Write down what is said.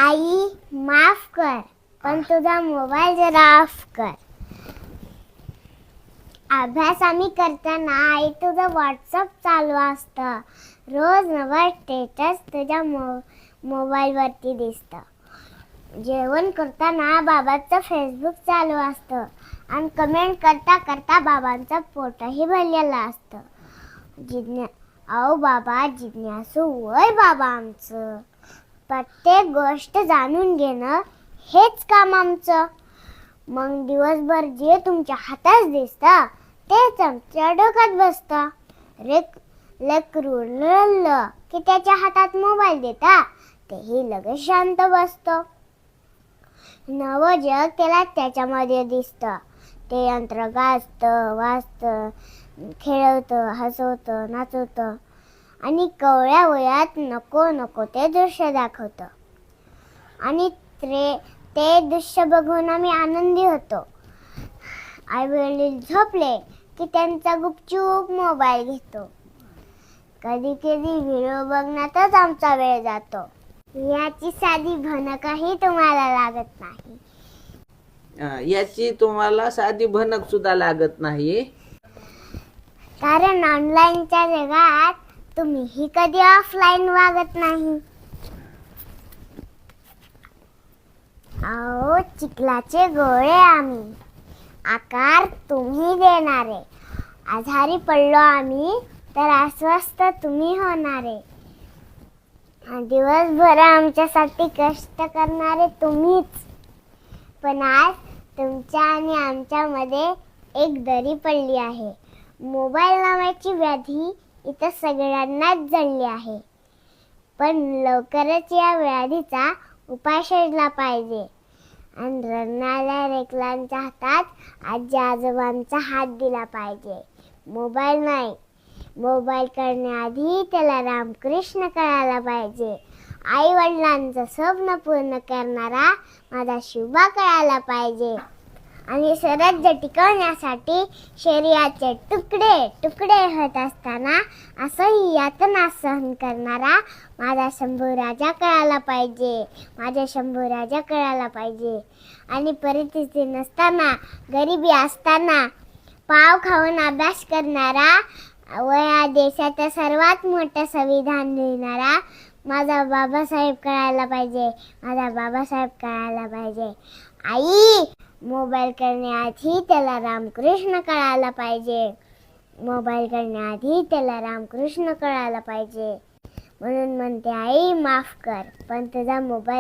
आई माफ कर, पण तुझा मोबाईल जरा ऑफ कर. अभ्यास आम्ही करताना आई तुझं व्हॉट्सअप चालू असतं. रोज नवा स्टेटस तुझ्या मोबाईलवरती दिसतं. जेवण करताना बाबाचं फेसबुक चालू असतं आणि कमेंट करता करता बाबांचा पोटही भरलेला असतं. अहो बाबा जिज्ञासू वय बाबा आमचं. प्रत्येक गोष्ट जाणून घेणं हेच काम आमचं. मग दिवसभर जे तुमच्या हातात दिसतं तेच आमच्या डोक्यात बसतं. लेकरू रडलं की त्याच्या हातात मोबाईल देता तेही लगेच शांत बसतं. नवं जग त्याला त्याच्यामध्ये दिसतं. ते यंत्र गाजतं, वाजतं, खेळवतं, हसवतं, नाचवतं आणि कवळ्या वयात नको नको ते दृश्य दाखवतं. आणि ते दृश्य बघून आम्ही आनंदी होतो. आई वडील झोपले की त्यांचा गुपचूप मोबाईल घेतो. कधी कधी व्हिडिओ बघण्यातच आमचा वेळ जातो. याची साधी भनकही तुम्हाला लागत नाही. याची तुम्हाला साधी भनक सुद्धा लागत नाही, कारण ऑनलाईनच्या जगात तुम्हीही कधी ऑफलाईन वागत नाही. अहो चिखलाचे गोळे आम्ही, आकार तुम्ही देणारे. आजारी पडलो आम्ही तर अस्वस्थ तुम्ही होणारे. दिवसभर आमच्यासाठी कष्ट करणारे तुम्हीच. पण आज तुमच्या आणि आमच्यामध्ये एक दरी पडली आहे. मोबाईल नावाची व्याधी इथं सगळ्यांनाच जडली आहे. पण लवकरच या व्याधीचा उपाय शोधला पाहिजे. आणि रडणाऱ्या लेकरांच्या हातात आजी आजोबांचा हात दिला पाहिजे. मोबाईल नाही, मोबाईल करण्याआधी त्याला रामकृष्ण कळायला पाहिजे. आई वडिलांचं स्वप्न पूर्ण करणारा माझा शिवबा कळायला पाहिजे. आणि स्वराज्य टिकवण्यासाठी शरीराचे तुकडे तुकडे होत असताना असंही यातना सहन करणारा माझा शंभू राजा कळायला पाहिजे. माझा शंभू राजा कळायला पाहिजे. आणि परिस्थिती नसताना, गरिबी असताना पाव खाऊन अभ्यास करणारा व या देशाचं सर्वात मोठं संविधान लिहिणारा माझा बाबासाहेब कळायला पाहिजे. माझा बाबासाहेब कळायला पाहिजे. आई मोबाईल करण्याआधी त्याला रामकृष्ण कळायला पाहिजे. मोबाईल करण्याआधी त्याला रामकृष्ण कळायला पाहिजे. म्हणून म्हणते आई माफ कर, पण तुझा मोबाईल